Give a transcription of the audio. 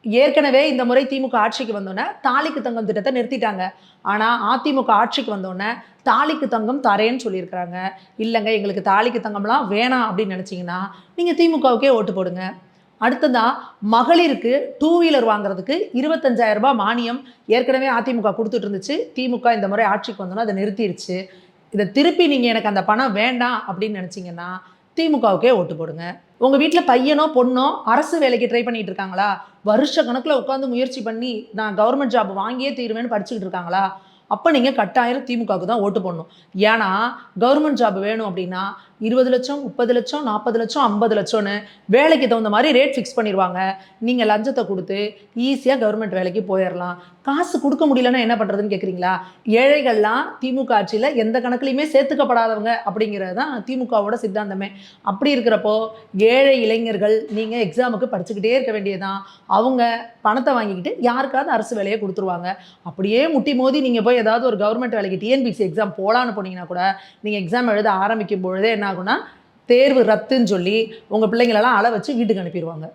ஏற்கனவே இந்த முறை திமுக ஆட்சிக்கு வந்தோன்னே தாலிக்கு தங்கம் திட்டத்தை நிறுத்திட்டாங்க. ஆனா அதிமுக ஆட்சிக்கு வந்தோன்னே தாலிக்கு தங்கம் தரேன்னு சொல்லியிருக்கிறாங்க. இல்லங்க எங்களுக்கு தாலிக்கு தங்கம்லாம் வேணாம் அப்படின்னு நினைச்சீங்கன்னா, நீங்க திமுகவுக்கே ஓட்டு போடுங்க. அடுத்ததா மகளிருக்கு டூ வீலர் வாங்குறதுக்கு ரூ. 25,000 மானியம் ஏற்கனவே அதிமுக குடுத்துட்டு இருந்துச்சு. திமுக இந்த முறை ஆட்சிக்கு வந்தோனே அத நிறுத்திருச்சு. இத திருப்பி நீங்க எனக்கு அந்த பணம் வேண்டாம் அப்படின்னு நினைச்சீங்கன்னா, திமுகவுக்கே ஓட்டு போடுங்க. உங்க வீட்ல பையனோ, பொண்ணோ அரசு வேலைக்கு ட்ரை பண்ணிட்டு இருக்காங்களா? வருஷ கணக்குல உட்கார்ந்து முயற்சி பண்ணி, நான் கவர்ன்மென்ட் ஜாப் வாங்கியே தீருவேன்னு படிச்சுக்கிட்டு இருக்காங்களா? அப்ப நீங்க கட்டாயம் திமுகவுக்கு தான் ஓட்டு போடணும். ஏன்னா, கவர்ன்மென்ட் ஜாப் வேணும் அப்படின்னா 20,00,000, 30,00,000, 40,00,000, 50,00,000ன்னு வேலைக்கு தகுந்த மாரி ரேட் ஃபிக்ஸ் பண்ணிருவாங்க. நீங்க லஞ்சத்த குடுத்து ஈஸியா கவர்ன்மென்ட் வேலைக்கு போயிரலாம். காசு குடுக்க முடியலன்னா என்ன பண்றதுன்னு கேட்கிறீங்களா? ஏழைகள்லாம் திமுக ஆட்சியில எந்த கணக்குலயுமே சேர்த்துக்கப்படாதவங்க அப்படிங்கிறது தான் திமுகவோட சித்தாந்தமே. அப்படி இருக்கிறப்போ, ஏழை இளைஞர்கள் நீங்க எக்ஸாமுக்கு படிச்சுக்கிட்டே இருக்க வேண்டியதுதான். அவங்க பணத்த வாங்கிக்கிட்டு யாருக்காவது அரசு வேலைய குடுத்துருவாங்க. அப்படியே முட்டி மோதி நீங்க போய் ஏதாவது ஒரு கவர்ன்மென்ட் வேலைக்கு டிஎன்பிஎஸ்சி எக்ஸாம் போலான்னு போனீங்கன்னா கூட, நீங்க எக்ஸாம் எழுத ஆரம்பிக்கும் பொழுதே என்ன ஆகும்னா, தேர்வு ரத்துன்னு சொல்லி உங்க பிள்ளைங்களலாம் அழ வச்சு வீட்டுக்கு அனுப்பிருவாங்க.